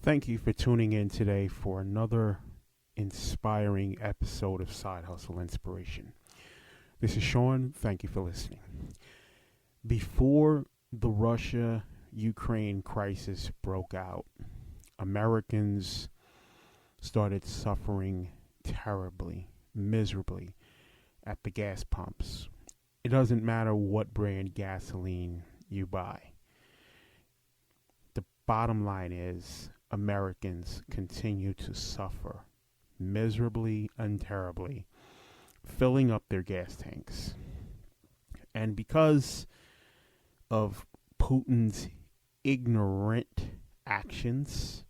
Thank you for tuning in today for another inspiring episode of Side Hustle Inspiration. This is Sean. Thank you for listening. Before the Russia-Ukraine crisis broke out, Americans started suffering terribly, miserably at the gas pumps. It doesn't matter what brand gasoline you buy. The bottom line is Americans continue to suffer miserably and terribly filling up their gas tanks. And because of Putin's ignorant actions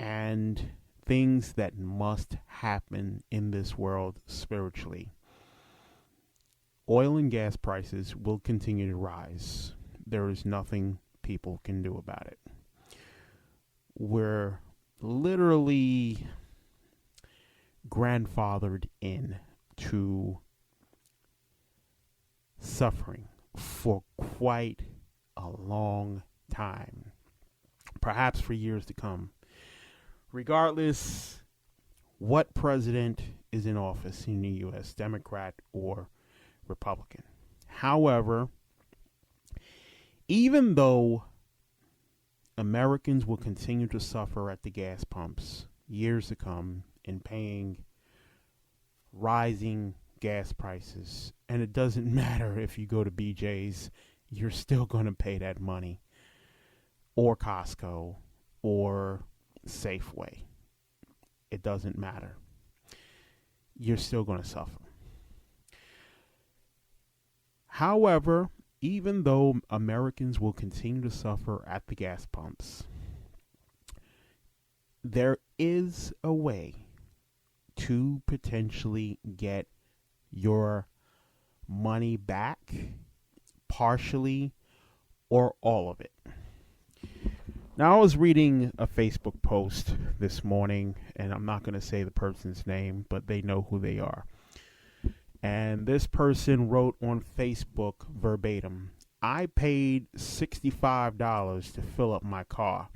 and things that must happen in this world spiritually, oil and gas prices will continue to rise. There is nothing people can do about it. We're literally grandfathered in to suffering for quite a long time, perhaps for years to come, regardless what president is in office in the U.S., Democrat or Republican. However, even though Americans will continue to suffer at the gas pumps years to come in paying rising gas prices, and it doesn't matter if you go to BJ's, you're still going to pay that money, or Costco, or Safeway. It doesn't matter. You're still going to suffer. However, even though Americans will continue to suffer at the gas pumps, there is a way to potentially get your money back, partially or all of it. Now, I was reading a Facebook post this morning, and I'm not going to say the person's name, but they know who they are. And this person wrote on Facebook verbatim, "I paid $65 to fill up my car.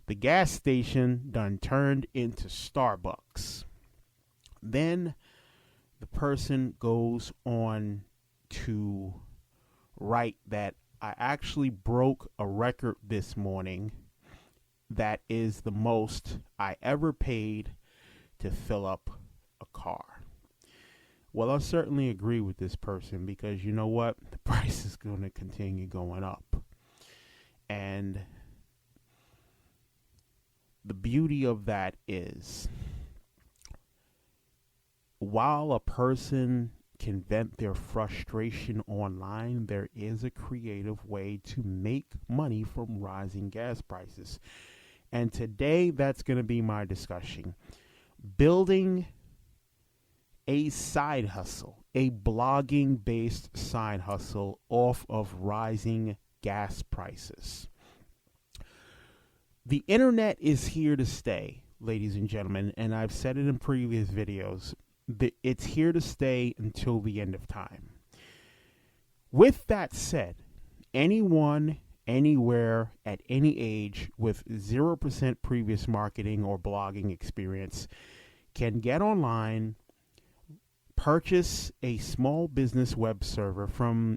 The gas station done turned into Starbucks." Then the person goes on to write that I actually broke a record this morning that is the most I ever paid to fill up a car. Well, I certainly agree with this person because you know what? The price is going to continue going up. And the beauty of that is, while a person can vent their frustration online, there is a creative way to make money from rising gas prices. And today, that's going to be my discussion. Building a side hustle, a blogging-based side hustle off of rising gas prices. The internet is here to stay, ladies and gentlemen, and I've said it in previous videos. It's here to stay until the end of time. With that said, anyone, anywhere, at any age with 0% previous marketing or blogging experience can get online, purchase a small business web server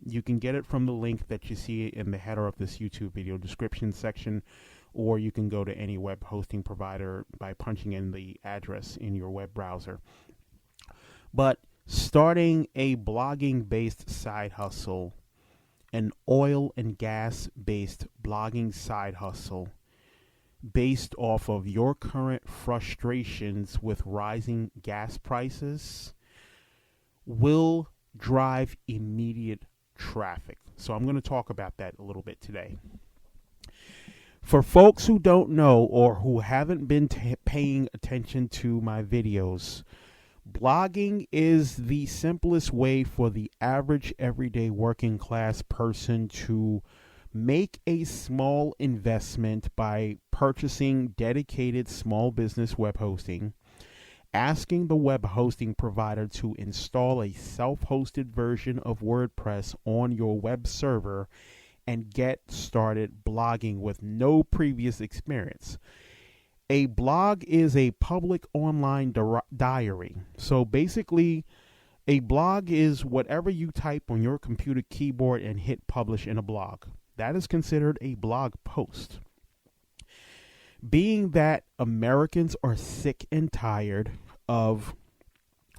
you can get it from the link that you see in the header of this YouTube video description section, or you can go to any web hosting provider by punching in the address in your web browser. But starting a blogging-based side hustle, an oil and gas-based blogging side hustle, based off of your current frustrations with rising gas prices, will drive immediate traffic. So I'm going to talk about that a little bit today. For folks who don't know or who haven't been paying attention to my videos, blogging is the simplest way for the average everyday working class person to make a small investment by purchasing dedicated small business web hosting, asking the web hosting provider to install a self-hosted version of WordPress on your web server, and get started blogging with no previous experience. A blog is a public online diary. So basically, a blog is whatever you type on your computer keyboard and hit publish in a blog. That is considered a blog post. Being that Americans are sick and tired of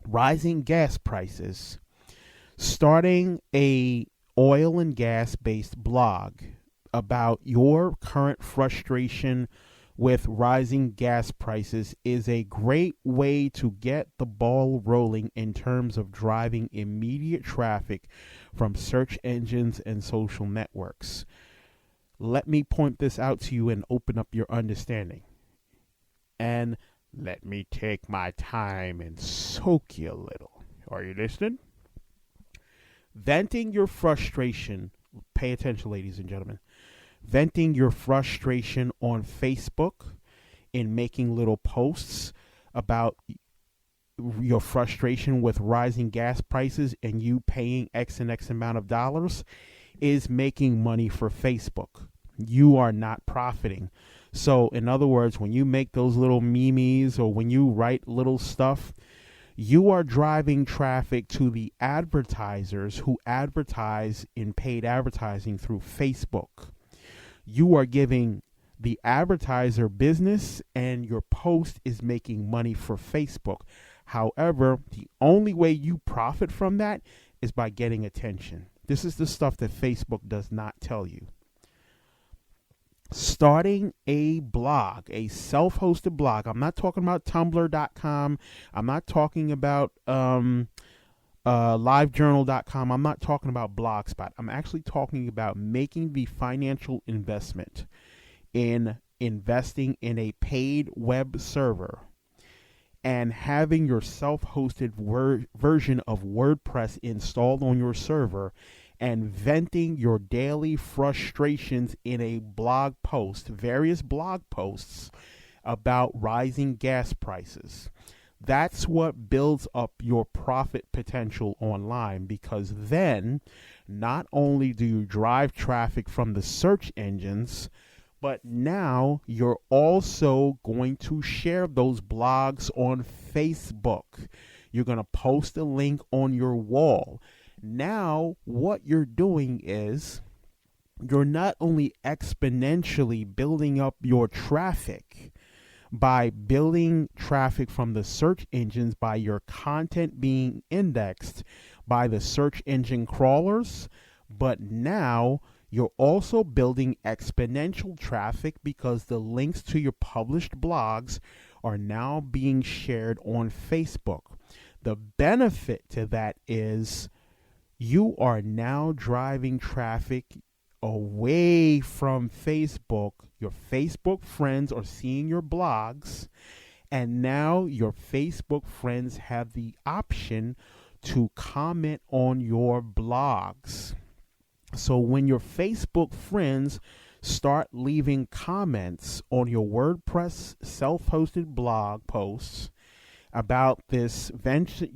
rising gas prices, starting a oil and gas based blog about your current frustration with rising gas prices is a great way to get the ball rolling in terms of driving immediate traffic from search engines and social networks. Let me point this out to you and open up your understanding. And let me take my time and soak you a little. Are you listening? Venting your frustration. Pay attention, ladies and gentlemen. Venting your frustration on Facebook in making little posts about your frustration with rising gas prices and you paying X and X amount of dollars is making money for Facebook. You are not profiting. So in other words, when you make those little memes or when you write little stuff, you are driving traffic to the advertisers who advertise in paid advertising through Facebook. You are giving the advertiser business and your post is making money for Facebook. However, the only way you profit from that is by getting attention. This is the stuff that Facebook does not tell you. Starting a blog, a self-hosted blog. I'm not talking about tumblr.com. I'm not talking about livejournal.com. I'm not talking about Blogspot. I'm actually talking about making the financial investment in investing in a paid web server and having your self-hosted version of WordPress installed on your server and venting your daily frustrations in a blog post, various blog posts about rising gas prices. That's what builds up your profit potential online, because then not only do you drive traffic from the search engines, but now you're also going to share those blogs on Facebook. You're going to post a link on your wall. Now, what you're doing is you're not only exponentially building up your traffic by building traffic from the search engines, by your content being indexed by the search engine crawlers, but now you're also building exponential traffic because the links to your published blogs are now being shared on Facebook. The benefit to that is you are now driving traffic away from Facebook. Your Facebook friends are seeing your blogs, and now your Facebook friends have the option to comment on your blogs. So when your Facebook friends start leaving comments on your WordPress self-hosted blog posts about this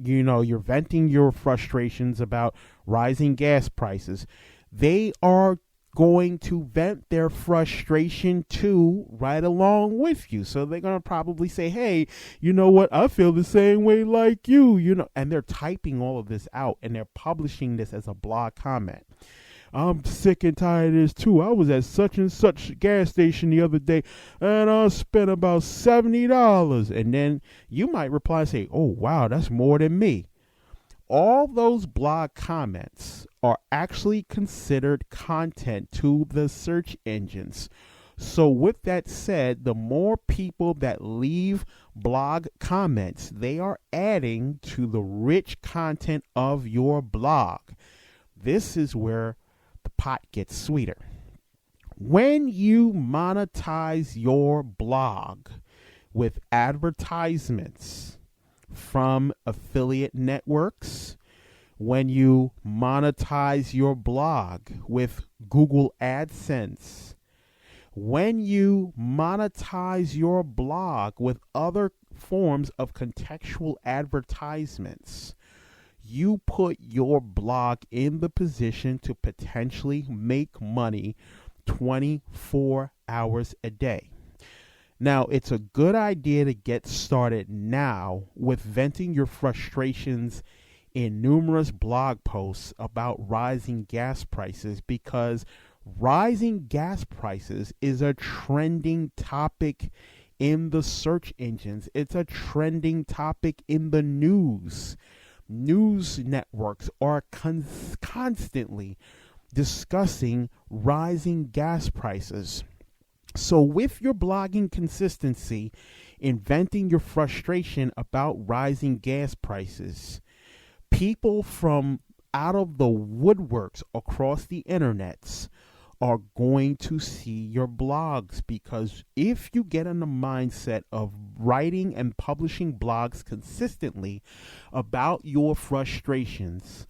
you're venting your frustrations about rising gas prices, they are going to vent their frustration too right along with you. So they're going to probably say, hey, you know what? I feel the same way like you, and they're typing all of this out and they're publishing this as a blog comment. I'm sick and tired of this too. I was at such and such gas station the other day and I spent about $70. And then you might reply and say, oh, wow, that's more than me. All those blog comments are actually considered content to the search engines. So with that said, the more people that leave blog comments, they are adding to the rich content of your blog. This is where the pot gets sweeter. When you monetize your blog with advertisements from affiliate networks, when you monetize your blog with Google AdSense, when you monetize your blog with other forms of contextual advertisements, you put your blog in the position to potentially make money 24 hours a day. Now, it's a good idea to get started now with venting your frustrations in numerous blog posts about rising gas prices, because rising gas prices is a trending topic in the search engines. It's a trending topic in the news. News networks are constantly discussing rising gas prices. So with your blogging consistency in venting your frustration about rising gas prices, people from out of the woodworks across the internets are going to see your blogs, because if you get in the mindset of writing and publishing blogs consistently about your frustrations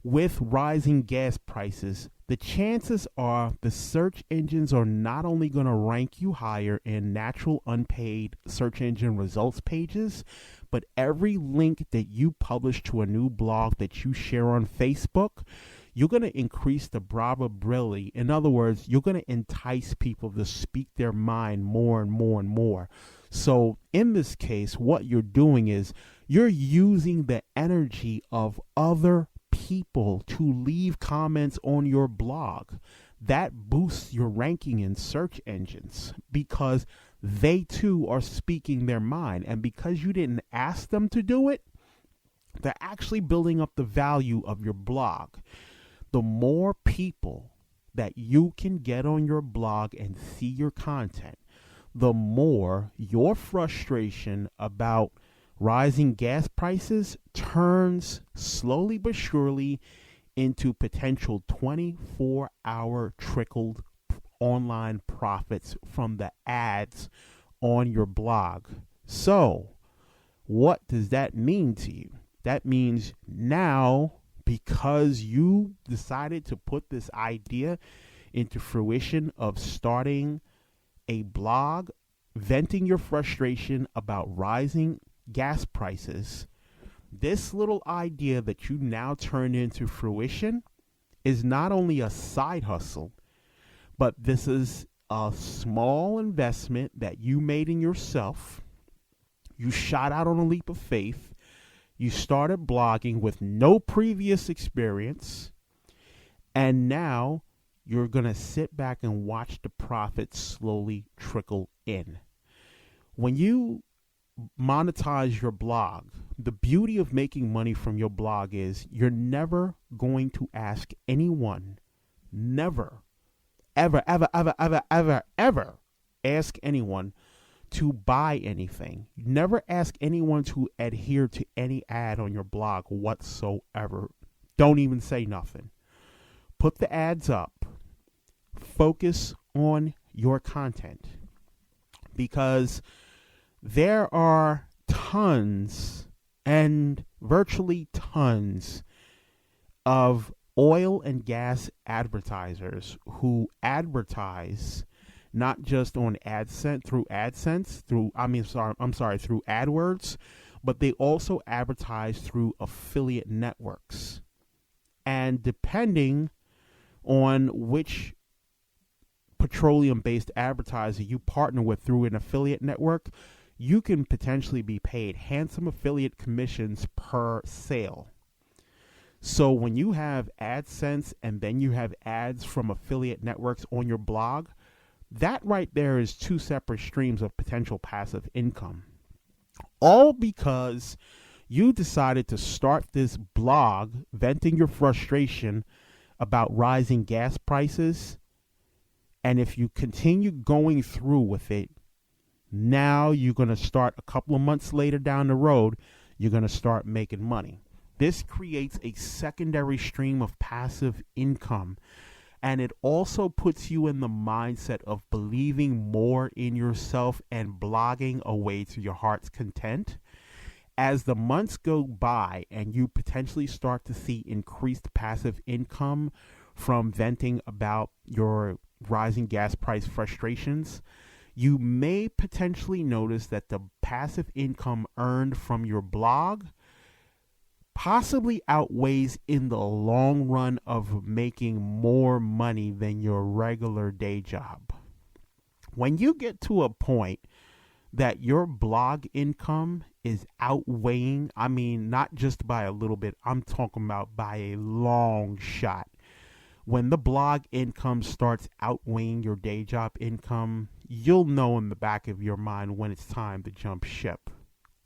with rising gas prices, the chances are the search engines are not only going to rank you higher in natural unpaid search engine results pages, but every link that you publish to a new blog that you share on Facebook, you're going to increase the probability. In other words, you're going to entice people to speak their mind more and more and more. So in this case, what you're doing is you're using the energy of other people to leave comments on your blog. That boosts your ranking in search engines because they too are speaking their mind. And because you didn't ask them to do it, they're actually building up the value of your blog. The more people that you can get on your blog and see your content, the more your frustration about rising gas prices turns slowly but surely into potential 24-hour trickled online profits from the ads on your blog. So, what does that mean to you? That means now, because you decided to put this idea into fruition of starting a blog, venting your frustration about rising gas prices, this little idea that you now turn into fruition is not only a side hustle, but this is a small investment that you made in yourself. You shot out on a leap of faith. You started blogging with no previous experience, and now you're going to sit back and watch the profits slowly trickle in. When you monetize your blog, the beauty of making money from your blog is you're never going to ask anyone, never, ever ask anyone to buy anything. Never ask anyone to adhere to any ad on your blog whatsoever. Don't even say nothing. Put the ads up. Focus on your content, because there are tons and virtually tons of oil and gas advertisers who advertise not just on AdSense through AdWords, but they also advertise through affiliate networks. And depending on which petroleum-based advertiser you partner with through an affiliate network, you can potentially be paid handsome affiliate commissions per sale. So when you have AdSense and then you have ads from affiliate networks on your blog, that right there is two separate streams of potential passive income. All because you decided to start this blog venting your frustration about rising gas prices. And if you continue going through with it, now you're going to start a couple of months later down the road, you're going to start making money. This creates a secondary stream of passive income. And it also puts you in the mindset of believing more in yourself and blogging away to your heart's content. As the months go by and you potentially start to see increased passive income from venting about your rising gas price frustrations, you may potentially notice that the passive income earned from your blog possibly outweighs in the long run of making more money than your regular day job. When you get to a point that your blog income is outweighing, I mean, not just by a little bit, I'm talking about by a long shot. When the blog income starts outweighing your day job income, you'll know in the back of your mind when it's time to jump ship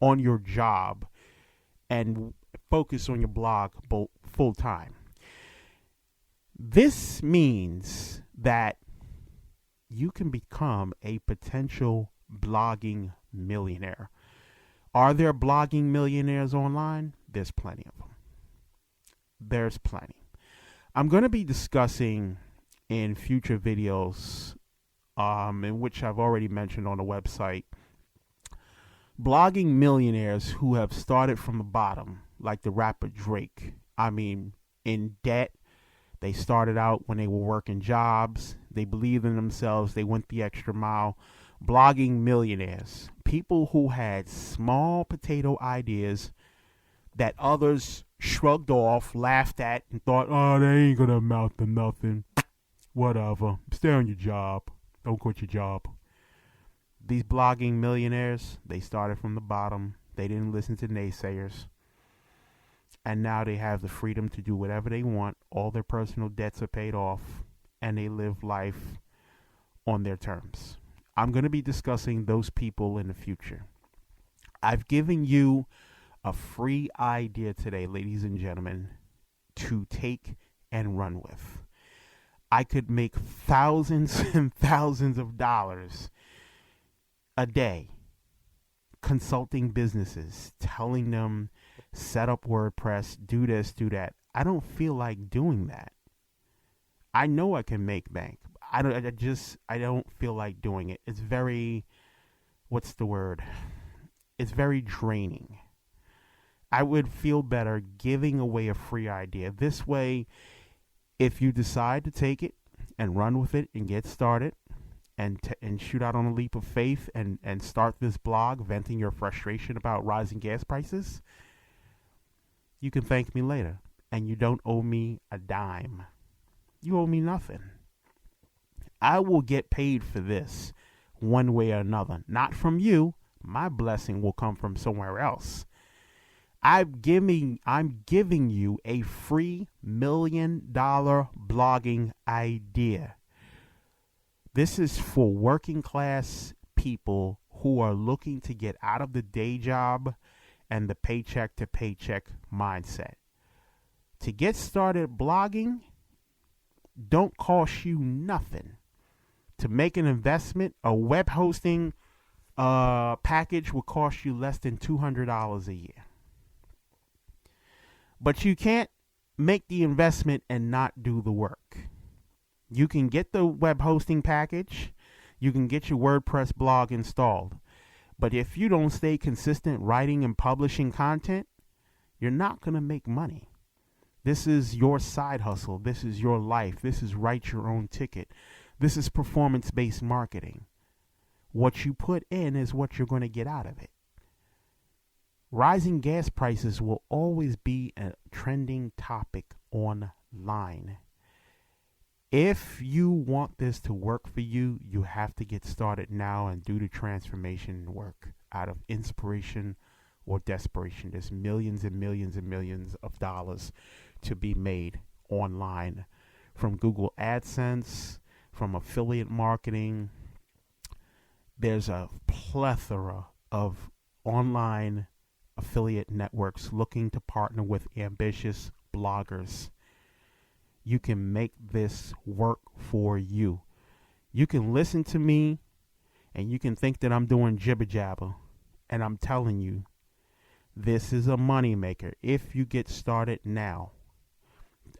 on your job and focus on your blog full time. This means that you can become a potential blogging millionaire. Are there blogging millionaires online? There's plenty of them. There's plenty. I'm going to be discussing in future videos, in which I've already mentioned on the website, blogging millionaires who have started from the bottom, like the rapper Drake. I mean, in debt. They started out when they were working jobs. They believed in themselves. They went the extra mile. Blogging millionaires. People who had small potato ideas that others shrugged off, laughed at, and thought, oh, they ain't going to amount to nothing. Whatever. Stay on your job. Don't quit your job. These blogging millionaires, they started from the bottom. They didn't listen to naysayers. And now they have the freedom to do whatever they want. All their personal debts are paid off. And they live life on their terms. I'm going to be discussing those people in the future. I've given you a free idea today, ladies and gentlemen, to take and run with. I could make thousands and thousands of dollars a day consulting businesses, telling them, set up WordPress, do this, do that. I don't feel like doing that. I know I can make bank. I don't feel like doing it. It's very, what's the word? It's very draining. I would feel better giving away a free idea. This way, if you decide to take it and run with it and get started and shoot out on a leap of faith and start this blog, venting your frustration about rising gas prices, you can thank me later. And you don't owe me a dime. You owe me nothing. I will get paid for this one way or another. Not from you. My blessing will come from somewhere else. I'm giving you a free $1 million blogging idea. This is for working class people who are looking to get out of the day job and the paycheck to paycheck mindset. To get started blogging, don't cost you nothing. To make an investment, a web hosting package will cost you less than $200 a year. But you can't make the investment and not do the work. You can get the web hosting package. You can get your WordPress blog installed. But if you don't stay consistent writing and publishing content, you're not going to make money. This is your side hustle. This is your life. This is write your own ticket. This is performance-based marketing. What you put in is what you're going to get out of it. Rising gas prices will always be a trending topic online. If you want this to work for you, you have to get started now and do the transformation work out of inspiration or desperation. There's millions and millions and millions of dollars to be made online from Google AdSense, from affiliate marketing. There's a plethora of online affiliate networks looking to partner with ambitious bloggers. You can make this work for you. You can listen to me and you can think that I'm doing jibber jabber. And I'm telling you, this is a moneymaker if you get started now.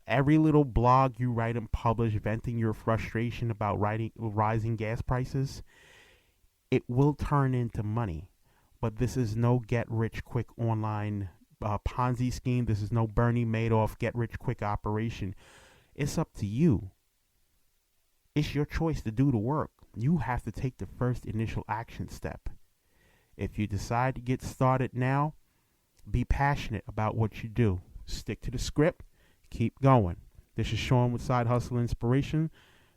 Every little blog you write and publish venting your frustration about rising gas prices, it will turn into money. But this is no get-rich-quick online Ponzi scheme. This is no Bernie Madoff get-rich-quick operation. It's up to you. It's your choice to do the work. You have to take the first initial action step. If you decide to get started now, Be passionate about what you do. Stick to the script. Keep going. This is Sean with Side Hustle Inspiration.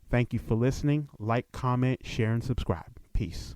Thank you for listening. Like, comment, share, and subscribe. Peace.